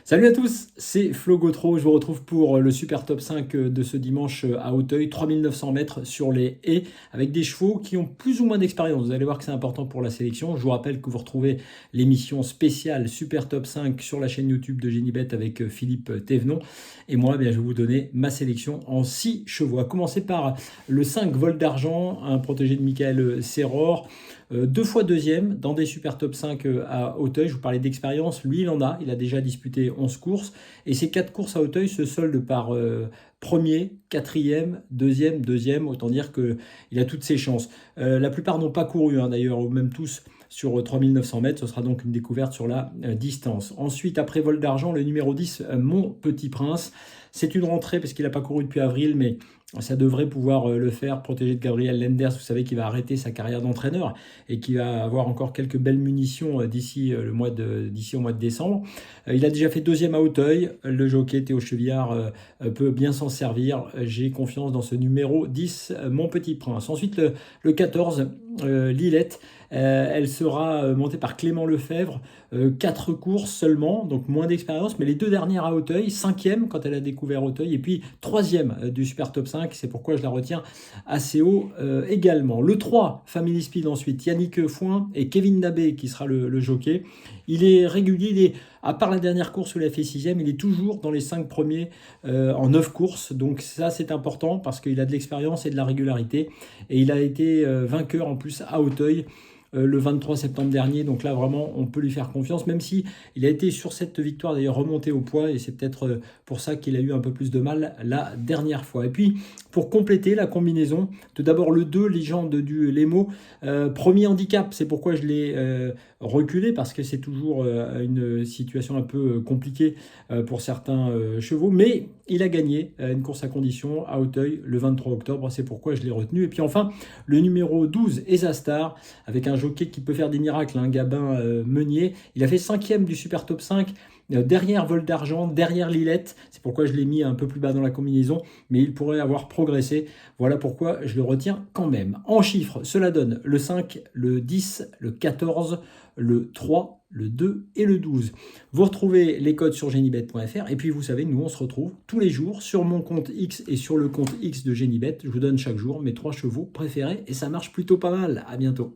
Salut à tous, c'est Flo Gautreau. Je vous retrouve pour le super top 5 de ce dimanche à Auteuil, 3900 mètres sur les haies, avec des chevaux qui ont plus ou moins d'expérience. Vous allez voir que c'est important pour la sélection. Je vous rappelle que vous retrouvez l'émission spéciale Super Top 5 sur la chaîne YouTube de Genibet avec Philippe Thévenon. Et moi, je vais vous donner ma sélection en 6 chevaux. À commencer par le 5 Vol d'Argent, un protégé de Michael Serror. Deux fois deuxième dans des super top 5 à Auteuil. Je vous parlais d'expérience, lui il en a, il a déjà disputé 11 courses et ces 4 courses à Auteuil se soldent par premier, quatrième, deuxième, autant dire qu'il a toutes ses chances. La plupart n'ont pas couru d'ailleurs, ou même tous sur 3900 mètres, ce sera donc une découverte sur la distance. Ensuite, après Vol d'Argent, le numéro 10, Mon Petit Prince. C'est une rentrée parce qu'il n'a pas couru depuis avril, mais ça devrait pouvoir le faire, protégé de Gabriel Lenders. Vous savez qu'il va arrêter sa carrière d'entraîneur et qu'il va avoir encore quelques belles munitions d'ici au mois de décembre. Il a déjà fait deuxième à Auteuil. Le jockey Théo Chevillard peut bien s'en servir. J'ai confiance dans ce numéro 10, Mon Petit Prince. Ensuite, le 14, Lilette. Elle sera montée par Clément Lefebvre. 4 courses seulement, donc moins d'expérience, mais les 2 dernières à Auteuil, 5e quand elle a découvert Auteuil, et puis 3e du Super Top 5, c'est pourquoi je la retiens assez haut également. Le 3, Family Speed ensuite, Yannick Foin et Kevin Nabé qui sera le jockey. Il est régulier, à part la dernière course où il a fait 6e, il est toujours dans les 5 premiers en 9 courses, donc ça c'est important parce qu'il a de l'expérience et de la régularité, et il a été vainqueur en plus à Auteuil le 23 septembre dernier. Donc là, vraiment, on peut lui faire confiance, même si il a été sur cette victoire d'ailleurs remonté au poids, et c'est peut-être pour ça qu'il a eu un peu plus de mal la dernière fois. Et puis, pour compléter la combinaison, tout d'abord le 2, Légende du Lemo, premier handicap, c'est pourquoi je l'ai reculé, parce que c'est toujours une situation un peu compliquée pour certains chevaux, mais il a gagné une course à condition à Auteuil le 23 octobre, c'est pourquoi je l'ai retenu. Et puis enfin, le numéro 12, Esastar, avec un jockey qui peut faire des miracles, Gabin Meunier. Il a fait 5e du Super Top 5, derrière Vol d'Argent, derrière Lilette. C'est pourquoi je l'ai mis un peu plus bas dans la combinaison, mais il pourrait avoir progressé. Voilà pourquoi je le retiens quand même. En chiffres, cela donne le 5, le 10, le 14, le 3, le 2 et le 12. Vous retrouvez les codes sur genibet.fr, et puis vous savez, nous on se retrouve tous les jours sur mon compte X et sur le compte X de Genibet. Je vous donne chaque jour mes 3 chevaux préférés et ça marche plutôt pas mal. À bientôt.